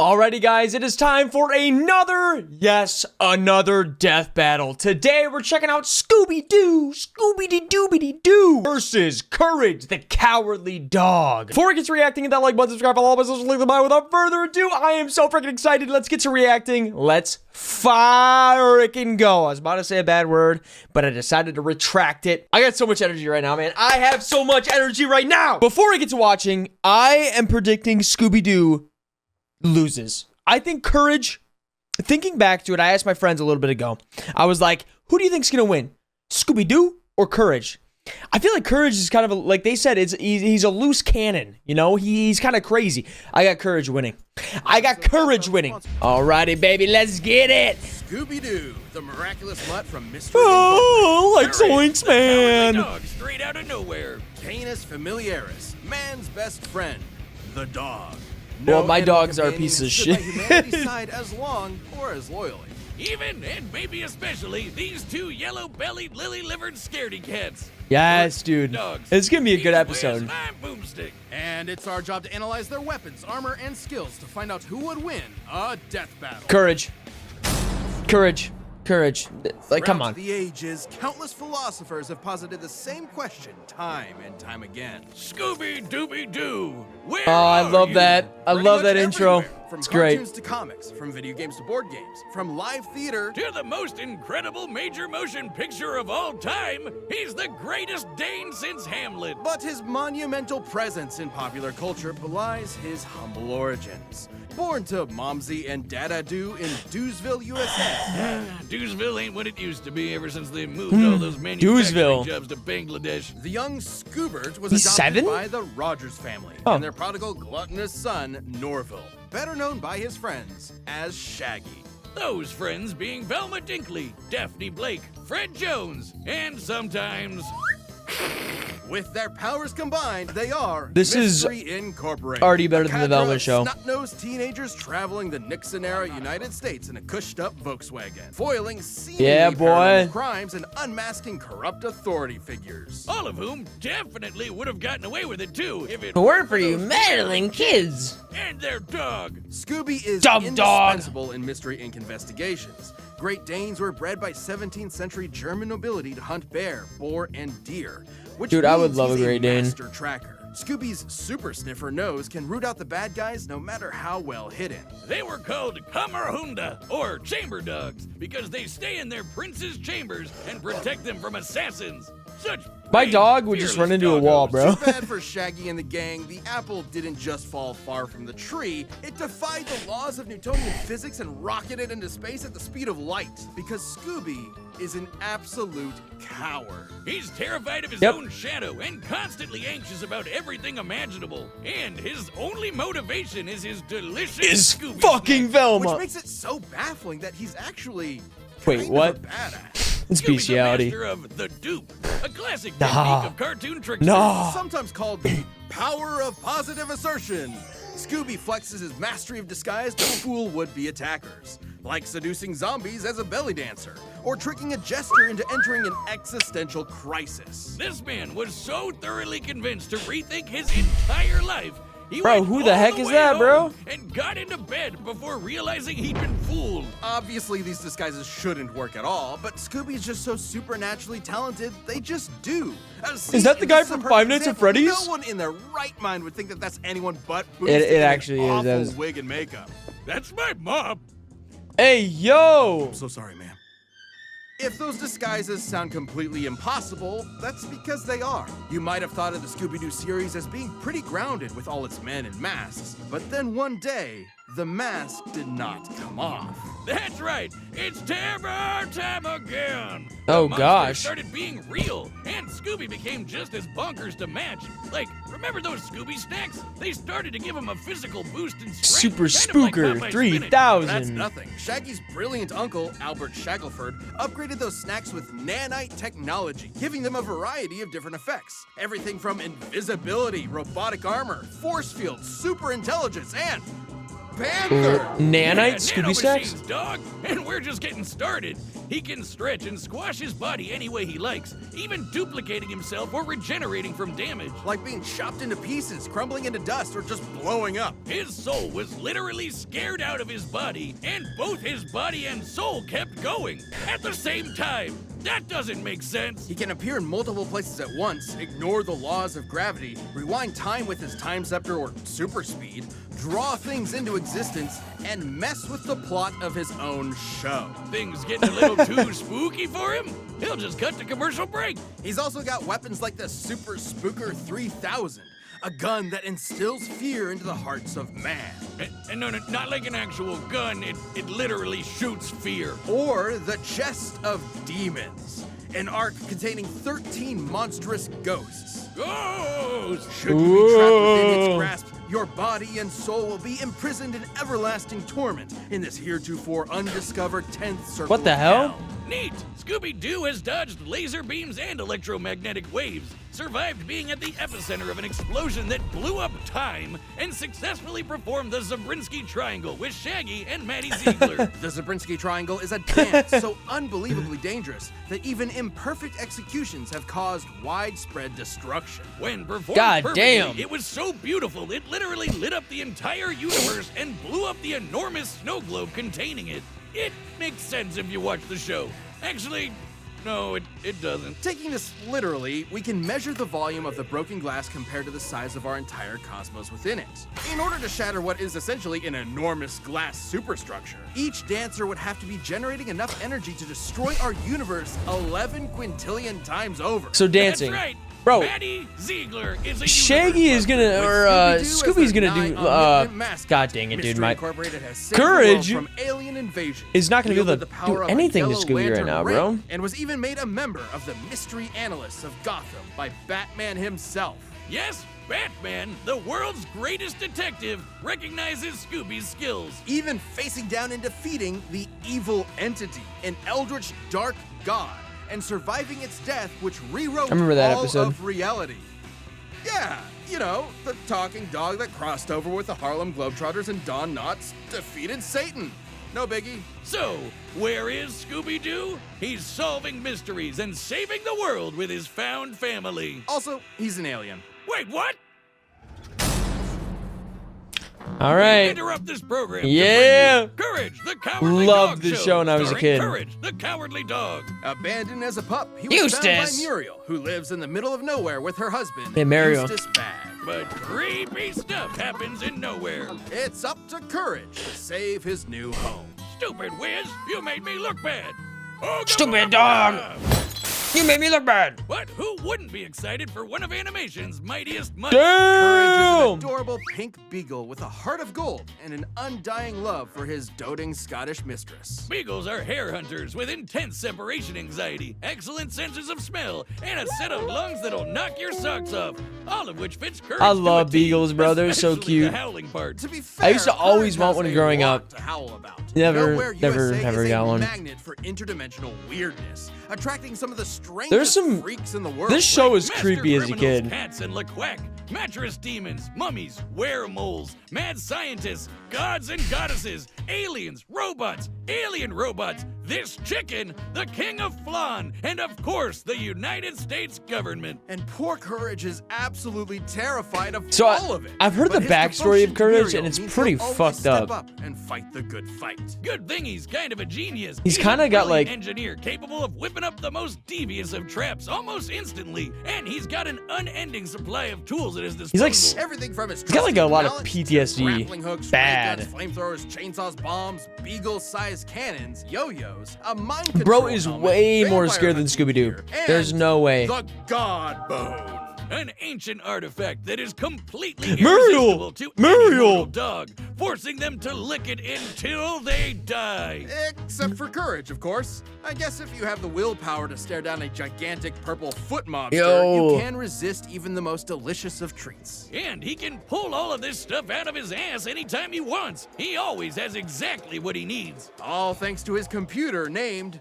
Alrighty guys, it is time for another death battle. Today we're checking out Scooby-Doo, Scooby-Doo versus Courage, the cowardly dog. Before we get to reacting, hit that like button, subscribe, follow all my social links below. Without further ado, I am so freaking excited. Let's get to reacting. Let's freaking go. I was about to say a bad word, but I decided to retract it. I got so much energy right now, man. I have so much energy right now. Before we get to watching, I am predicting Scooby-Doo loses. I think Courage, thinking back to it, I asked my friends a little bit ago. I was like, who do you think's gonna win? Scooby-Doo or Courage? I feel like Courage is kind of like they said, he's a loose cannon, you know? He's kind of crazy. I got Courage winning. I got Courage winning. Alrighty, baby, let's get it. Scooby-Doo, the miraculous mutt from Mystery Oh, like Zoinks, man. Dog straight out of nowhere. Canis familiaris, man's best friend, the dog. Well, my dogs are pieces of shit. Humanity's side as long or as loyally. Even, and maybe especially, these two yellow-bellied, lily-livered scaredy cats. Yes, dude. Dogs. It's gonna be a good episode. My boomstick. And it's our job to analyze their weapons, armor, and skills to find out who would win a death battle. Courage. Courage. Courage. Like, come on. Throughout the ages, countless philosophers have posited the same question time and time again. Scooby-Dooby-Doo. Where Oh, I are love you? that. I Pretty love much that intro. everywhere, from It's great. cartoons to comics, from video games to board games, from live theater To the most incredible major motion picture of all time, he's the greatest Dane since Hamlet. But his monumental presence in popular culture belies his humble origins. Born to Momsy and Dada-Doo in Doosville, USA, Doosville ain't what it used to be ever since they moved all those manufacturing Doosville. jobs to Bangladesh. the young Scoobert was He's adopted 7? by the Rogers family Oh. and their prodigal gluttonous son, Norville, better known by his friends as Shaggy. Those friends being Velma Dinkley, Daphne Blake, Fred Jones, and sometimes... With their powers combined, they are This is Mystery Incorporated. already better A than the cadre Velma of Show. Snot-nosed teenagers traveling the Nixon-era United States in a cushed-up Volkswagen, foiling seemingly Yeah, boy. paranormal crimes and unmasking corrupt authority figures. All of whom definitely would have gotten away with it too if it Word for you meddling kids. and their dog. Scooby is Dumb dog. indispensable in Mystery Inc. investigations. Great Danes were bred by 17th century German nobility to hunt bear, boar, and deer. Which Dude, I would means love a he's Great Dane. master tracker. Scooby's super sniffer nose can root out the bad guys no matter how well hidden. They were called Kamerhunda, or chamber dogs, because they stay in their prince's chambers and protect them from assassins. Such My brave, dog would just run fearless into a wall, doggos. bro. Too bad for Shaggy and the gang, the apple didn't just fall far from the tree, it defied the laws of Newtonian physics and rocketed into space at the speed of light. Because Scooby is an absolute coward. He's terrified of his Yep. own shadow and constantly anxious about everything imaginable. And his only motivation is his delicious Is Scooby fucking snack. Velma. Which makes it so baffling that he's actually Wait, kind what? of a badass. It's Scooby's a bestiality. master of the dupe, a classic Nah. technique of cartoon tricksters. Nah. Sometimes called the power of positive assertion. Scooby flexes his mastery of disguise to fool would-be attackers, like seducing zombies as a belly dancer, or tricking a jester into entering an existential crisis. This man was so thoroughly convinced to rethink his entire life. He Bro, went who the all heck is way that, bro? home And got into bed before realizing he'd been fooled. Obviously, these disguises shouldn't work at all, but Scooby's just so supernaturally talented, they just do. Is that the guy from Five Nights at Freddy's? No one in their right mind would think that that's anyone but It Boomstick in an actually is. awful That was- wig and makeup. That's my mom. Hey, yo. So sorry, ma'am. If those disguises sound completely impossible, that's because they are. You might have thought of the Scooby-Doo series as being pretty grounded with all its men and masks, but then one day, the mask did not come off. That's right. It's terror time again. Oh, The monsters gosh. started being real, and Scooby became just as bonkers to match. Like, remember those Scooby snacks? They started to give him a physical boost in strength. Super kind of like Spooker Popeye's 3000. That's nothing. Shaggy's brilliant uncle, Albert Shackleford, upgraded those snacks with nanite technology, giving them a variety of different effects. Everything from invisibility, robotic armor, force field, super intelligence, and Panther! Nanite Scooby Stacks? nanomachines, dog. And we're just getting started. He can stretch and squash his body any way he likes, even duplicating himself or regenerating from damage. Like being chopped into pieces, crumbling into dust, or just blowing up. His soul was literally scared out of his body, and both his body and soul kept going at the same time. That doesn't make sense. He can appear in multiple places at once, ignore the laws of gravity, rewind time with his time scepter or super speed, draw things into existence, and mess with the plot of his own show. Things getting a little too spooky for him? He'll just cut to commercial break. He's also got weapons like the Super Spooker 3000, a gun that instills fear into the hearts of man. And no, not like an actual gun. It literally shoots fear. Or the Chest of Demons, an ark containing 13 monstrous ghosts. Ghosts! Should you be trapped within its grasp, your body and soul will be imprisoned in everlasting torment in this heretofore undiscovered 10th circle. What the of hell? Neat! Scooby-Doo has dodged laser beams and electromagnetic waves, survived being at the epicenter of an explosion that blew up time, and successfully performed the Zabriskie Triangle with Shaggy and Maddie Ziegler. The Zabriskie Triangle is a dance so unbelievably dangerous that even imperfect executions have caused widespread destruction. When performed God perfectly, damn. it was so beautiful it literally lit up the entire universe and blew up the enormous snow globe containing it. It makes sense if you watch the show. Actually, no, it doesn't. Taking this literally, we can measure the volume of the broken glass compared to the size of our entire cosmos within it. In order to shatter what is essentially an enormous glass superstructure, each dancer would have to be generating enough energy to destroy our universe 11 quintillion times over. So dancing. That's right. Bro, Maddie Ziegler is a Shaggy is gonna, or Scooby's gonna do, god dang it, dude, my Courage from alien invasion. is not gonna be able wielded to the power do of a anything to Yellow Scooby right Lantern now, ring, bro. And was even made a member of the Mystery Analysts of Gotham by Batman himself. Yes, Batman, the world's greatest detective, recognizes Scooby's skills. Even facing down and defeating the evil entity, an eldritch dark god, and surviving its death, which rewrote remember that all episode. of reality. Yeah, you know, the talking dog that crossed over with the Harlem Globetrotters and Don Knotts defeated Satan. No biggie. So, where is Scooby-Doo? He's solving mysteries and saving the world with his found family. Also, he's an alien. Wait, what? All right. Interrupt this program. Yeah. To bring you Courage, the Cowardly Loved Dog this show when I was a starring kid. Courage, the Cowardly Dog. Abandoned as a pup, he was found by Eustace. Muriel, who lives in the middle of nowhere with her husband, Hey, Mario. Eustace Bag. But creepy stuff happens in nowhere. It's up to Courage to save his new home. Stupid Wiz, you made me look bad. Oh, Stupid dog. You made me look bad. But who wouldn't be excited for one of animation's mightiest mice? Courage is Damn. an adorable pink beagle with a heart of gold and an undying love for his doting Scottish mistress. Beagles are hair hunters with intense separation anxiety, excellent senses of smell, and a set of lungs that'll knock your socks off. All of which fits Courage I to a love T, beagles, bro. They're so especially cute. The howling part. To be fair, I used to always Courage want has one a growing lot up. to howl about. Never Nowhere USA is got a one. magnet for interdimensional weirdness, attracting some of the strangest There's some- freaks in the world. This show was Master creepy as a criminals, kid. Cats and LaQuack, mattress demons, mummies, weremoles, mad scientists, gods and goddesses, aliens, robots, alien robots, this chicken, the king of flan, and of course the United States government. And poor Courage is absolutely terrified of So all of it. I've heard But the his backstory of devotion to Courage, Muriel and it's means pretty he'll always fucked step up. and fight the good fight. Good thing he's kind of a genius. He's kinda a got, brilliant like- engineer capable of whipping up the most devious of traps almost instantly, and he's got an unending supply of tools at his disposal. He's like Everything from his got, like, a lot of mallet to PTSD. grappling hooks, Bad. ray guns, flamethrowers, chainsaws, bombs, beagle-sized cannons, yo-yos, a mind Bro control is helmet, way more vampire scared than hunting Scooby-Doo. gear, and There's no way. The God Bone. An ancient artifact that is completely Muriel! irresistible to Muriel! any mortal dog, forcing them to lick it until they die. Except for Courage, of course. I guess if you have the willpower to stare down a gigantic purple foot monster, Yo. you can resist even the most delicious of treats. And he can pull all of this stuff out of his ass anytime he wants. He always has exactly what he needs. All thanks to his computer named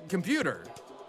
Computer.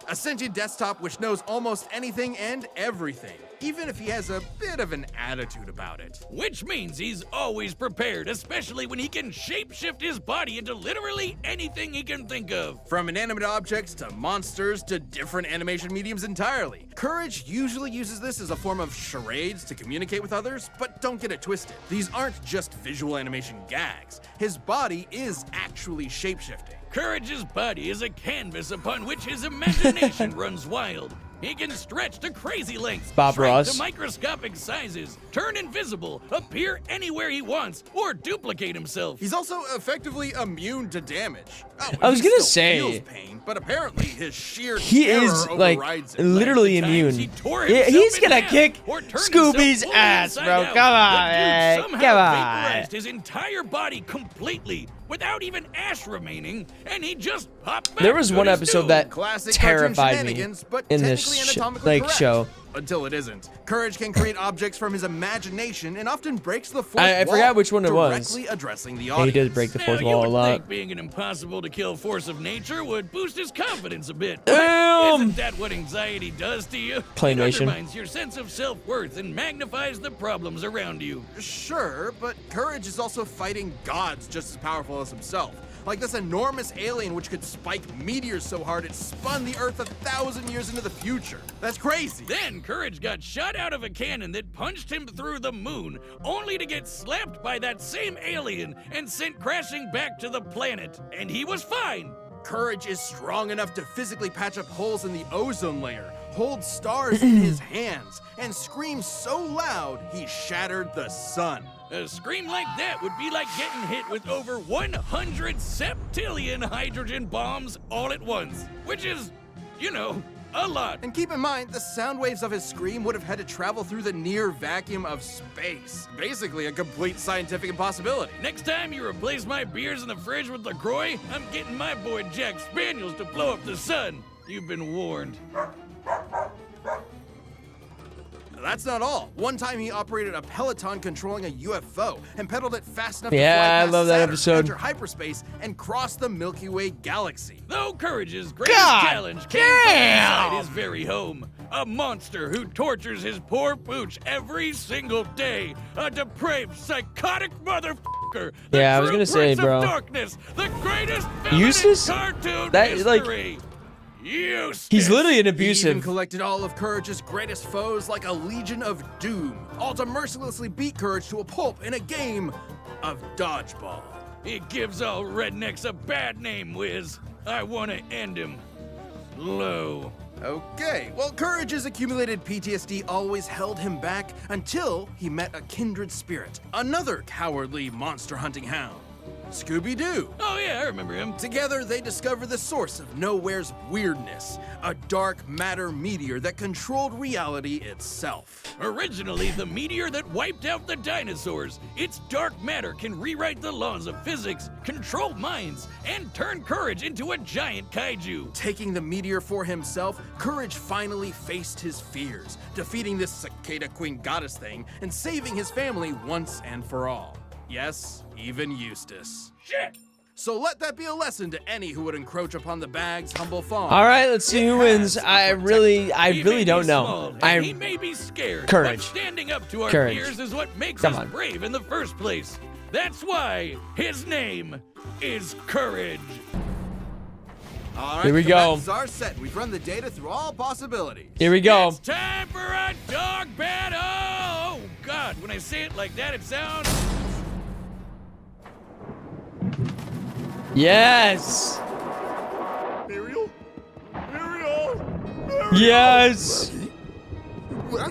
A sentient desktop which knows almost anything and everything, even if he has a bit of an attitude about it. Which means he's always prepared, especially when he can shapeshift his body into literally anything he can think of. From inanimate objects to monsters to different animation mediums entirely. Courage usually uses this as a form of charades to communicate with others, but don't get it twisted. These aren't just visual animation gags. His body is actually shapeshifting. Courage's body is a canvas upon which his imagination runs wild. He can stretch to crazy lengths, Bob shrink Ross. to microscopic sizes, turn invisible, appear anywhere he wants, or duplicate himself. He's also effectively immune to damage. Oh, I was he gonna still say- feels pain, but apparently his sheer He terror is like overrides it. literally Times immune. he tore Yeah, himself he's in gonna half kick or turn Scooby's himself ass, fully bro. inside Come out. on, The man. dude somehow Come on. vaporized his entire body completely without even ash remaining, and he just popped back There was to one his episode doom. that Classic terrified cartoon me shenanigans, but in technically this anatomically correct. show. Until it isn't. Courage can create objects from his imagination and often breaks the fourth I wall, forgot which one it was. directly addressing the Yeah, audience. he did break the Now, fourth you wall a would lot. think being an impossible-to-kill force of nature would boost his confidence a bit. Damn. Isn't that what anxiety does to you? Claymation. It undermines your sense of self-worth and magnifies the problems around you. Sure, but Courage is also fighting gods just as powerful as himself. Like this enormous alien which could spike meteors so hard it spun the Earth 1,000 years into the future. That's crazy. Then Courage got shot out of a cannon that punched him through the moon, only to get slapped by that same alien and sent crashing back to the planet. And he was fine. Courage is strong enough to physically patch up holes in the ozone layer, hold stars in his hands, and scream so loud he shattered the sun. A scream like that would be like getting hit with over 100 septillion hydrogen bombs all at once, which is, you know, a lot. And keep in mind, the sound waves of his scream would have had to travel through the near vacuum of space. Basically a complete scientific impossibility. Next time you replace my beers in the fridge with LaCroix, I'm getting my boy Jack Spaniels to blow up the sun. You've been warned. That's not all. One time he operated a Peloton controlling a UFO and pedaled it fast enough to Yeah, fly I past love that Saturn, episode. enter hyperspace, and cross the Milky Way galaxy. Though Courage's greatest God challenge came from inside his very home. A monster who tortures his poor pooch every single day. A depraved, psychotic motherfucker. The Yeah, I was true gonna say, Prince bro. of Darkness, the greatest villain Useless? in cartoon That, like, history. Eustace. He's literally an He even abusive. collected all of Courage's greatest foes like a legion of doom, all to mercilessly beat Courage to a pulp in a game of dodgeball. He gives all rednecks a bad name, Wiz. I want to end him. Low. Okay, well, Courage's accumulated PTSD always held him back until he met a kindred spirit, another cowardly monster hunting hound, Scooby-Doo. Oh yeah, I remember him. Together, they discover the source of Nowhere's weirdness, a dark matter meteor that controlled reality itself. Originally the meteor that wiped out the dinosaurs, its dark matter can rewrite the laws of physics, control minds, and turn Courage into a giant kaiju. Taking the meteor for himself, Courage finally faced his fears, defeating this cicada queen goddess thing and saving his family once and for all. Yes, even Eustace. Shit! So let that be a lesson to any who would encroach upon the bag's humble farm. All right, let's see who wins. He I He really may don't be know. small, and he I may be scared. Courage. But standing up to our Courage. fears is what makes Come us on. brave in the first place. That's why his name is Courage. All right, Here we the go. bets are set. We've run the data through all possibilities. here we go. It's time for a dog battle. Oh God, when I say it like that, it sounds. Yes. Muriel? Muriel? Yes.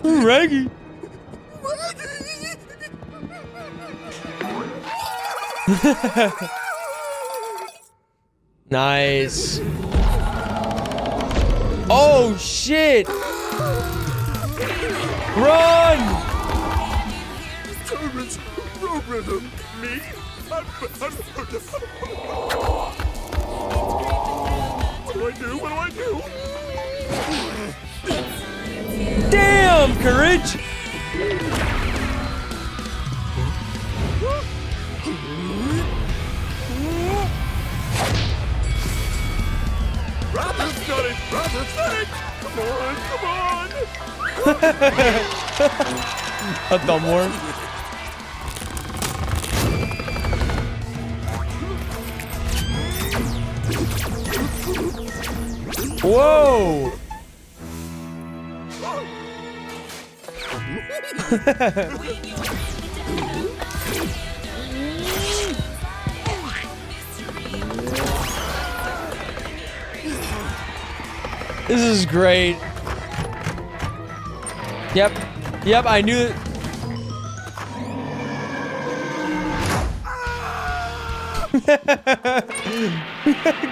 Reggie. Nice. Oh shit. Run. Me? What do I do? Damn, Courage. A thumb war. Whoa! This is great. Yep. Yep, I knew it.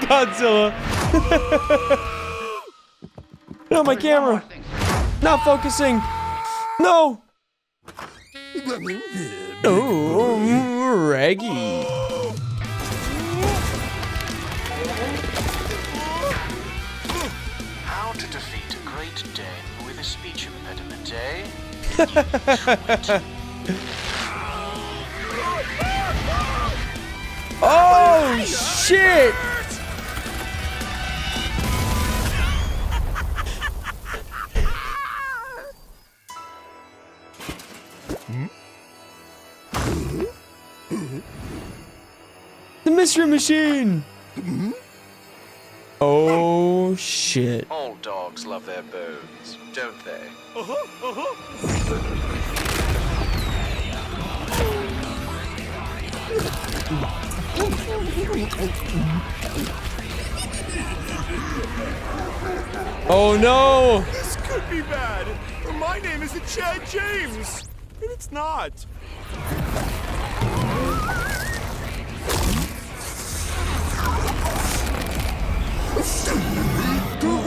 Godzilla. No, my camera. Not focusing. No. Oh, Reggie. How to defeat a Great Dane with a speech impediment, eh? Oh, shit. The mystery machine. Oh, shit. All dogs love their bones, don't they? Oh, no. This could be bad. My name isn't Chad James. And it's not.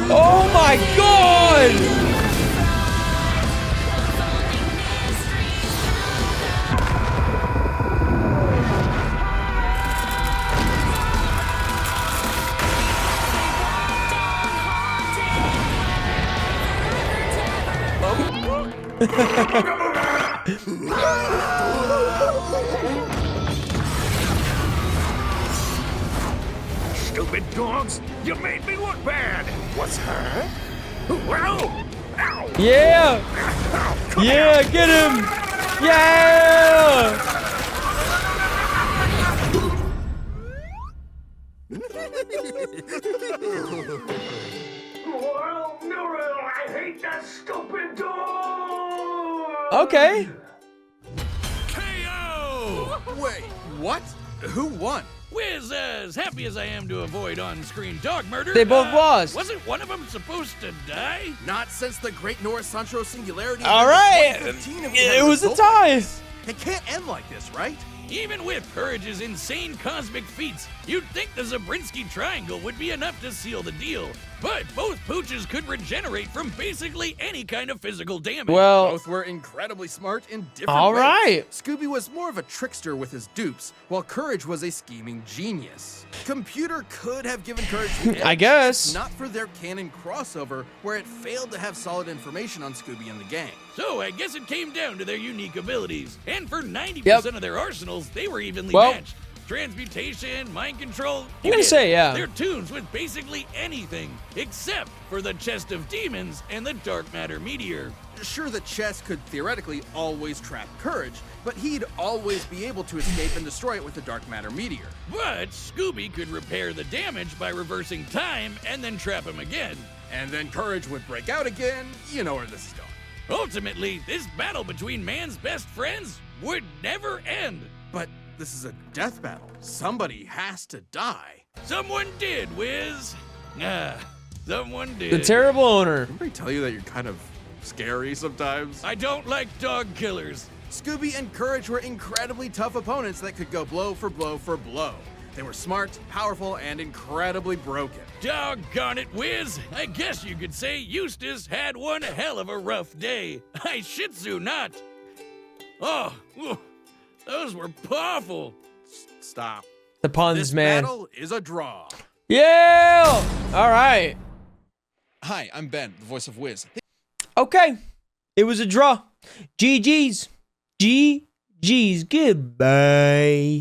Oh, my God. Stupid dogs! You made me look bad! What's her? Wow! Ow! Yeah. Yeah, get him. Yeah. I hate that stupid dog! Okay. KO! Wait, what? Who won? Wiz, as happy as I am to avoid on-screen dog murder, They both lost. Wasn't one of them supposed to die? Not since the Great North Central Singularity. All right. 2015 if we had It was a result tie. like this. It can't end like this, right? Even with Courage's insane cosmic feats, you'd think the Zabrinsky Triangle would be enough to seal the deal. But both pooches could regenerate from basically any kind of physical damage. Well, Both were incredibly smart in different all ways. right. Scooby was more of a trickster with his dupes, while Courage was a scheming genius. Computer could have given Courage the edge, I guess. not for their canon crossover, where it failed to have solid information on Scooby and the gang. So I guess it came down to their unique abilities. And for 90% Yep. of their arsenals, they were evenly Well- matched. Transmutation, mind control. I'm gonna say, yeah. They're tunes with basically anything, except for the chest of demons and the dark matter meteor. Sure, the chest could theoretically always trap Courage, but he'd always be able to escape and destroy it with the dark matter meteor. But Scooby could repair the damage by reversing time and then trap him again. And then Courage would break out again. You know where this is going. Ultimately, this battle between man's best friends would never end. But this is a death battle. Somebody has to die. Someone did, Wiz. Someone did. The terrible owner. Anybody tell you that you're kind of scary sometimes? I don't like dog killers. Scooby and Courage were incredibly tough opponents that could go blow for blow for blow. They were smart, powerful, and incredibly broken. Doggone it, Wiz. I guess you could say Eustace had one hell of a rough day. I shih tzu not. Oh, those were powerful. Stop. The puns, This man. battle is a draw. Yeah. All right. Hi, I'm Ben, the voice of Wiz. Okay. It was a draw. GG's. GG's. Goodbye.